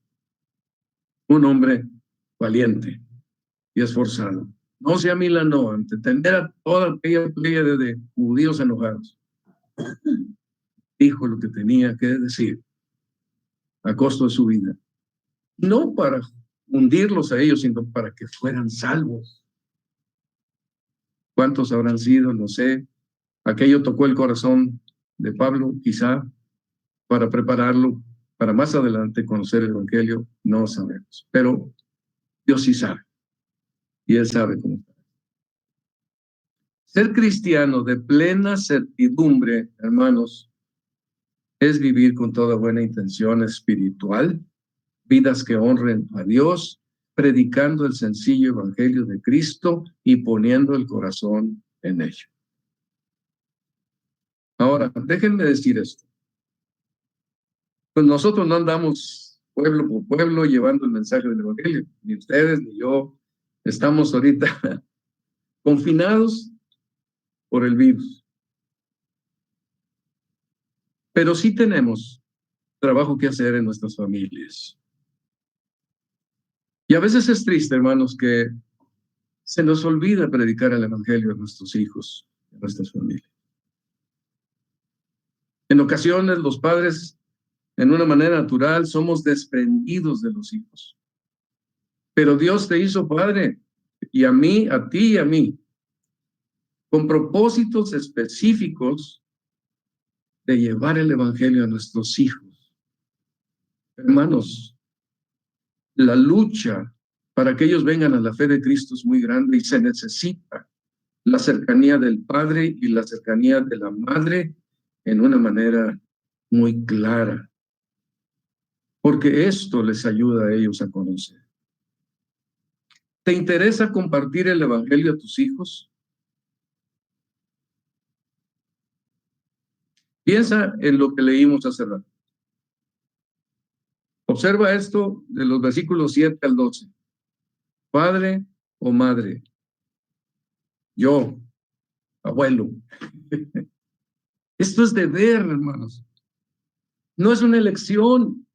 A: Un hombre valiente y esforzado. No se amilanó ante tener a toda aquella playa de judíos enojados. Dijo lo que tenía que decir a costo de su vida. No para hundirlos a ellos, sino para que fueran salvos. ¿Cuántos habrán sido? No sé. Aquello tocó el corazón de Pablo, quizá, para prepararlo para más adelante conocer el evangelio, no sabemos. Pero Dios sí sabe. Y Él sabe cómo. Ser cristiano de plena certidumbre, hermanos, es vivir con toda buena intención espiritual, vidas que honren a Dios, predicando el sencillo evangelio de Cristo y poniendo el corazón en ello. Ahora, déjenme decir esto. Pues nosotros no andamos pueblo por pueblo llevando el mensaje del evangelio, ni ustedes ni yo. Estamos ahorita confinados por el virus. Pero sí tenemos trabajo que hacer en nuestras familias. Y a veces es triste, hermanos, que se nos olvida predicar el evangelio a nuestros hijos, a nuestras familias. En ocasiones los padres, en una manera natural, somos desprendidos de los hijos. Pero Dios te hizo padre, y a mí, a ti y a mí, con propósitos específicos de llevar el evangelio a nuestros hijos. Hermanos, la lucha para que ellos vengan a la fe de Cristo es muy grande y se necesita la cercanía del padre y la cercanía de la madre en una manera muy clara, porque esto les ayuda a ellos a conocer. ¿Te interesa compartir el evangelio a tus hijos? Piensa en lo que leímos hace rato. Observa esto de los versículos 7 al 12. Padre o madre, yo, abuelo. Esto es deber, hermanos. No es una elección.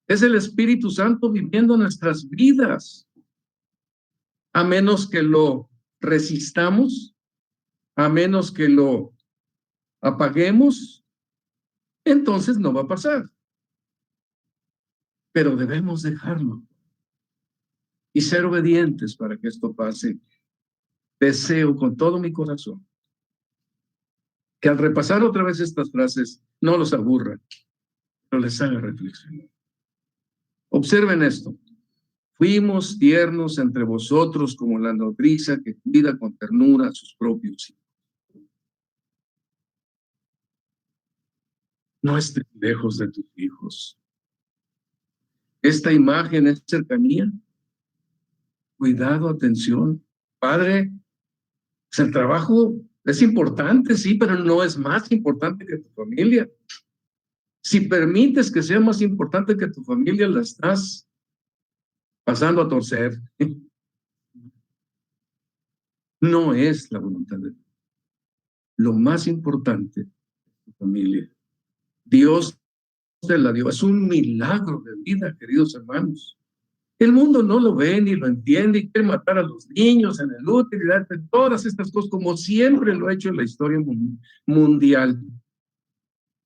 A: Es el Espíritu Santo viviendo nuestras vidas. A menos que lo resistamos, a menos que lo apaguemos, entonces no va a pasar. Pero debemos dejarlo y ser obedientes para que esto pase. Deseo con todo mi corazón que al repasar otra vez estas frases no los aburra, pero les haga reflexionar. Observen esto. Fuimos tiernos entre vosotros como la nodriza que cuida con ternura a sus propios hijos. No estés lejos de tus hijos. Esta imagen es cercanía. Cuidado, atención. Padre, pues el trabajo es importante, sí, pero no es más importante que tu familia. Si permites que sea más importante que tu familia, la estás pasando a torcer. No es la voluntad de Dios. Lo más importante es tu familia. Dios te la dio. Es un milagro de vida, queridos hermanos. El mundo no lo ve ni lo entiende y quiere matar a los niños en el útero y todas estas cosas, como siempre lo ha hecho en la historia mundial.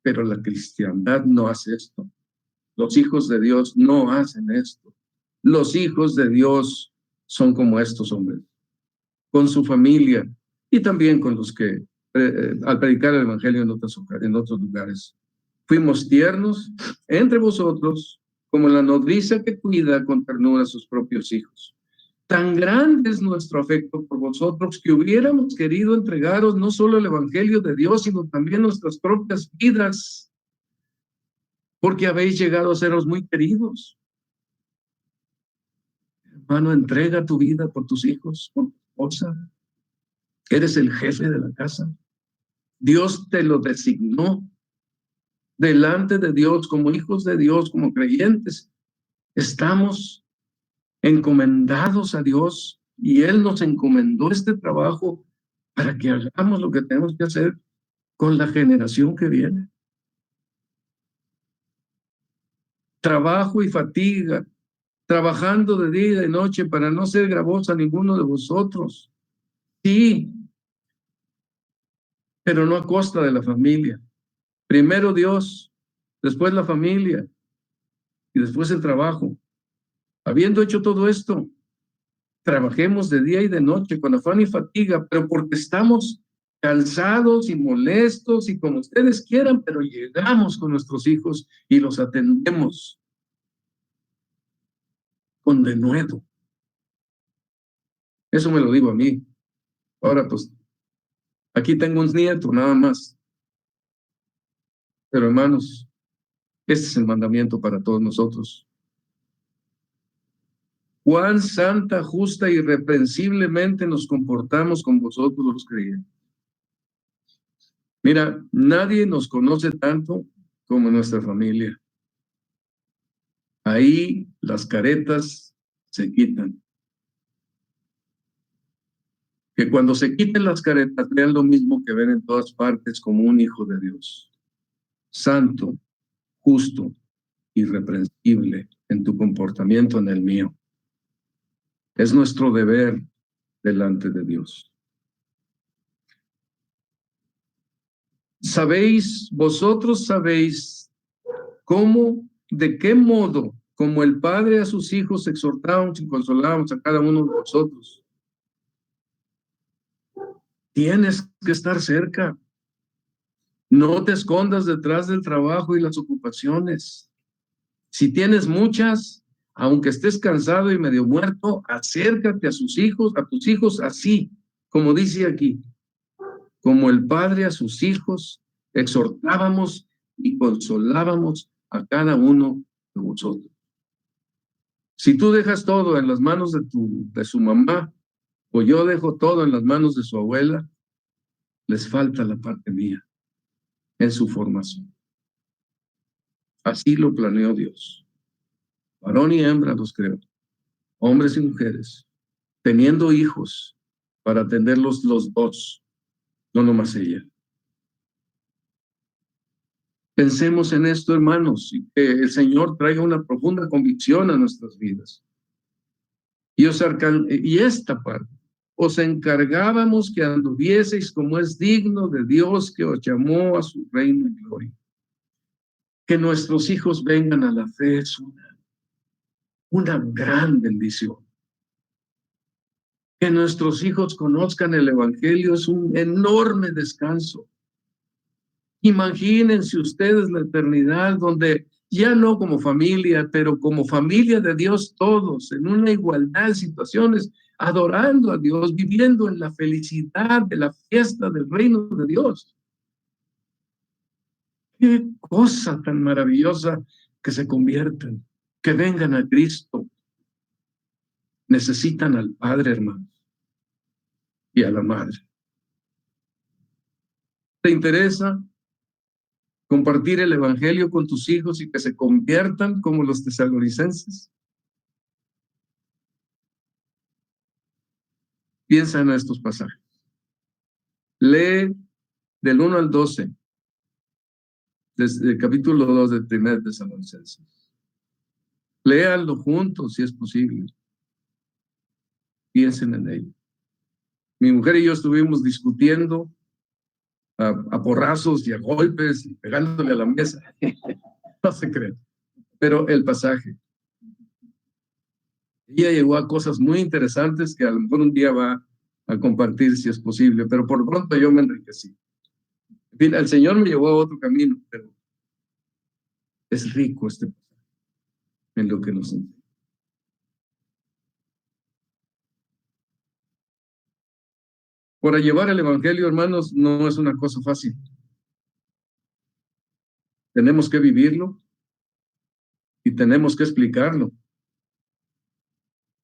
A: Pero la cristiandad no hace esto. Los hijos de Dios no hacen esto. Los hijos de Dios son como estos hombres, con su familia y también con los que al predicar el evangelio en otros lugares. Fuimos tiernos entre vosotros como la nodriza que cuida con ternura a sus propios hijos. Tan grande es nuestro afecto por vosotros que hubiéramos querido entregaros no solo el evangelio de Dios, sino también nuestras propias vidas, porque habéis llegado a seros muy queridos. Hermano, entrega tu vida por tus hijos, por tu esposa. Eres el jefe de la casa. Dios te lo designó delante de Dios, como hijos de Dios, como creyentes. Estamos encomendados a Dios y Él nos encomendó este trabajo para que hagamos lo que tenemos que hacer con la generación que viene. Trabajo y fatiga, trabajando de día y de noche para no ser gravoso a ninguno de vosotros. Sí, pero no a costa de la familia. Primero Dios, después la familia y después el trabajo. Habiendo hecho todo esto, trabajemos de día y de noche con afán y fatiga, pero porque estamos cansados y molestos y como ustedes quieran, pero llegamos con nuestros hijos y los atendemos con denuedo. Eso me lo digo a mí. Ahora, pues, aquí tengo un nieto, nada más. Pero hermanos, este es el mandamiento para todos nosotros. Cuán santa, justa y irreprensiblemente nos comportamos con vosotros los creyentes. Mira, nadie nos conoce tanto como nuestra familia. Ahí las caretas se quitan. Que cuando se quiten las caretas vean lo mismo que ven en todas partes como un hijo de Dios. Santo, justo, irreprensible en tu comportamiento, en el mío. Es nuestro deber delante de Dios. Vosotros sabéis cómo, de qué modo, como el Padre a sus hijos exhortábamos y consolábamos a cada uno de vosotros. Tienes que estar cerca. No te escondas detrás del trabajo y las ocupaciones. Si tienes muchas, aunque estés cansado y medio muerto, acércate a tus hijos así, como dice aquí, como el Padre a sus hijos, exhortábamos y consolábamos a cada uno de vosotros. Si tú dejas todo en las manos de su mamá, o yo dejo todo en las manos de su abuela, les falta la parte mía en su formación. Así lo planeó Dios. Varón y hembra los creó, hombres y mujeres, teniendo hijos para atenderlos los dos, no nomás ella. Pensemos en esto, hermanos, y que el Señor traiga una profunda convicción a nuestras vidas. Y esta parte, os encargábamos que anduvieseis como es digno de Dios que os llamó a su reino y gloria. Que nuestros hijos vengan a la fe es una gran bendición. Que nuestros hijos conozcan el Evangelio es un enorme descanso. Imagínense ustedes la eternidad donde ya no como familia, pero como familia de Dios todos, en una igualdad de situaciones, adorando a Dios, viviendo en la felicidad de la fiesta del reino de Dios. Qué cosa tan maravillosa que se convierten, que vengan a Cristo. Necesitan al Padre, hermano, y a la Madre. ¿Te interesa compartir el Evangelio con tus hijos y que se conviertan como los tesalonicenses? Piensa en estos pasajes. Lee del 1 al 12, desde el capítulo 2 de 1 Tesalonicenses. Léanlo juntos si es posible. Piensen en ello. Mi mujer y yo estuvimos discutiendo a porrazos y a golpes y pegándole a la mesa. No se creen. Pero el pasaje. Ella llegó a cosas muy interesantes que a lo mejor un día va a compartir si es posible, pero por pronto yo me enriquecí. En fin, el Señor me llevó a otro camino, pero es rico este pasaje en lo que nos enseña. Para llevar el Evangelio, hermanos, no es una cosa fácil. Tenemos que vivirlo y tenemos que explicarlo.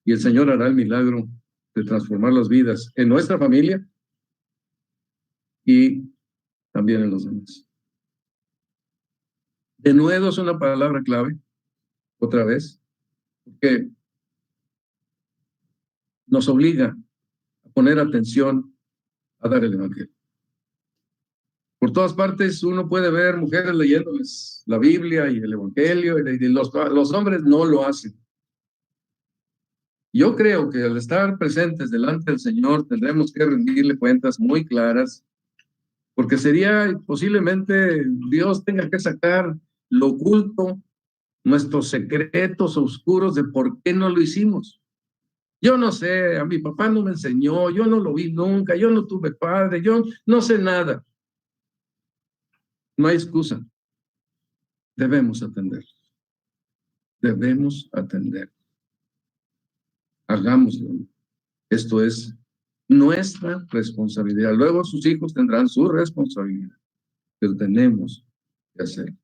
A: Y el Señor hará el milagro de transformar las vidas en nuestra familia y también en los demás. Denuedo es una palabra clave, otra vez, porque nos obliga a poner atención a dar el evangelio. Por todas partes uno puede ver mujeres leyéndoles la Biblia y el evangelio, y los hombres no lo hacen. Yo creo que al estar presentes delante del Señor tendremos que rendirle cuentas muy claras, porque sería posiblemente Dios tenga que sacar lo oculto, nuestros secretos oscuros de por qué no lo hicimos. Yo no sé, a mi papá no me enseñó, yo no lo vi nunca, yo no tuve padre, yo no sé nada. No hay excusa. Debemos atender. Debemos atender. Hagámoslo. Esto es nuestra responsabilidad. Luego sus hijos tendrán su responsabilidad, pero tenemos que hacerlo.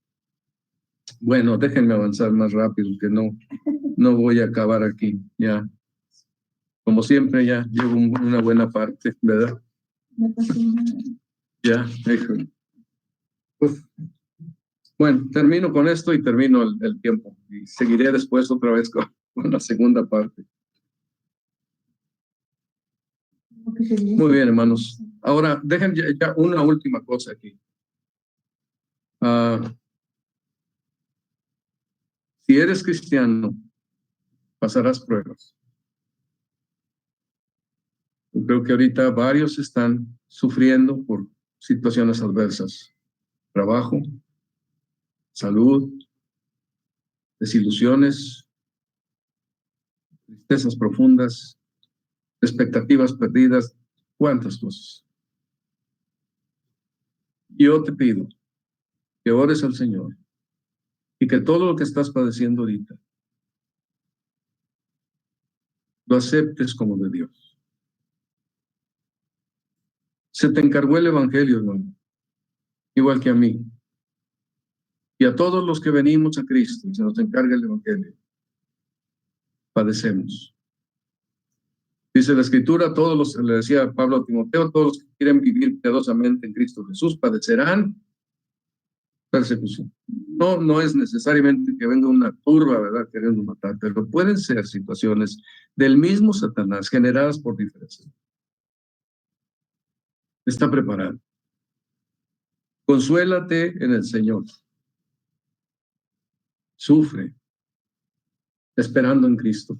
A: Bueno, déjenme avanzar más rápido, que no voy a acabar aquí. Ya, como siempre, ya llevo una buena parte, ¿verdad? Ya, déjenme. Bueno, termino con esto y termino el tiempo. Y seguiré después otra vez con la segunda parte. Muy bien, hermanos. Ahora, dejen ya una última cosa aquí. Si eres cristiano, pasarás pruebas. Yo creo que ahorita varios están sufriendo por situaciones adversas. Trabajo, salud, desilusiones, tristezas profundas, expectativas perdidas, cuántas cosas. Yo te pido que ores al Señor y que todo lo que estás padeciendo ahorita lo aceptes como de Dios. Se te encargó el Evangelio, hermano, igual que a mí. Y a todos los que venimos a Cristo y se nos encarga el Evangelio, padecemos. Dice la Escritura, le decía Pablo a Timoteo, todos los que quieren vivir piadosamente en Cristo Jesús padecerán persecución. No es necesariamente que venga una turba, ¿verdad?, queriendo matar, pero pueden ser situaciones del mismo Satanás generadas por diferencias. Está preparado. Consuélate en el Señor. Sufre, esperando en Cristo.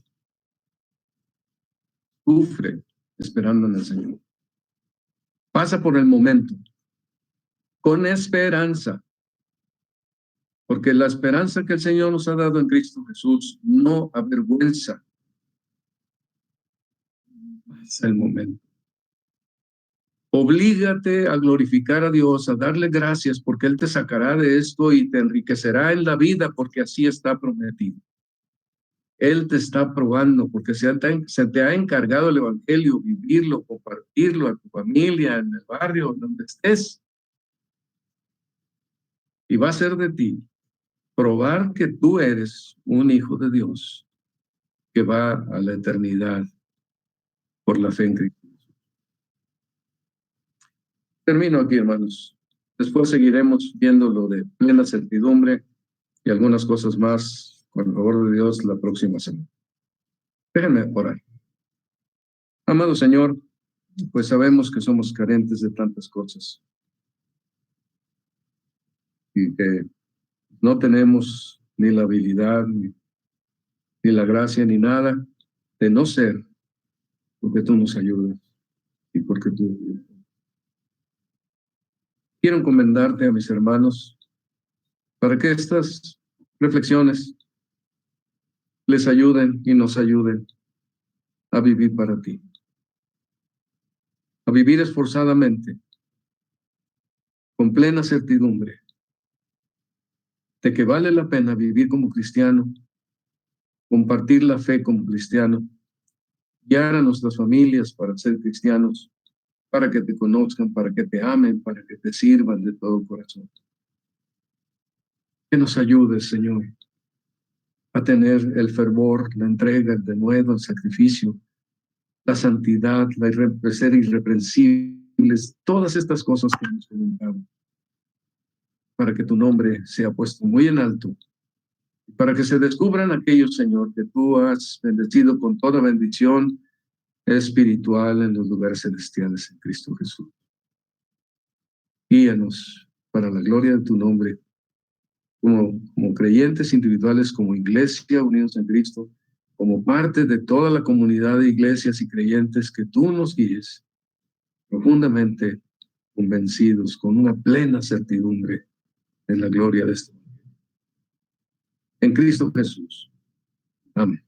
A: Sufre, esperando en el Señor. Pasa por el momento, con esperanza, porque la esperanza que el Señor nos ha dado en Cristo Jesús no avergüenza. Pasa el momento. Oblígate a glorificar a Dios, a darle gracias, porque Él te sacará de esto y te enriquecerá en la vida, porque así está prometido. Él te está probando, porque se te ha encargado el Evangelio, vivirlo, compartirlo a tu familia, en el barrio, donde estés. Y va a ser de ti probar que tú eres un hijo de Dios que va a la eternidad por la fe en Cristo. Termino aquí, hermanos. Después seguiremos viendo lo de plena certidumbre y algunas cosas más, con el favor de Dios, la próxima semana. Déjenme orar. Amado Señor, pues sabemos que somos carentes de tantas cosas y que no tenemos ni la habilidad, ni la gracia, ni nada de no ser, porque tú nos ayudas y porque tú. Quiero encomendarte a mis hermanos para que estas reflexiones les ayuden y nos ayuden a vivir para ti, a vivir esforzadamente, con plena certidumbre de que vale la pena vivir como cristiano, compartir la fe como cristiano, guiar a nuestras familias para ser cristianos, para que te conozcan, para que te amen, para que te sirvan de todo corazón. Que nos ayudes, Señor, a tener el fervor, la entrega, el denuedo, el sacrificio, la santidad, ser irreprensibles, todas estas cosas que hemos comentado. para que tu nombre sea puesto muy en alto, para que se descubran aquellos, Señor, que tú has bendecido con toda bendición espiritual en los lugares celestiales en Cristo Jesús. Guíanos para la gloria de tu nombre, como creyentes individuales, como iglesia unidos en Cristo, como parte de toda la comunidad de iglesias y creyentes, que tú nos guíes profundamente convencidos, con una plena certidumbre de la gloria de este mundo. En Cristo Jesús. Amén.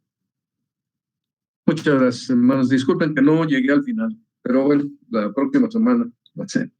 A: Muchas gracias, hermanos. Disculpen que no llegué al final, pero bueno, la próxima semana lo hacemos.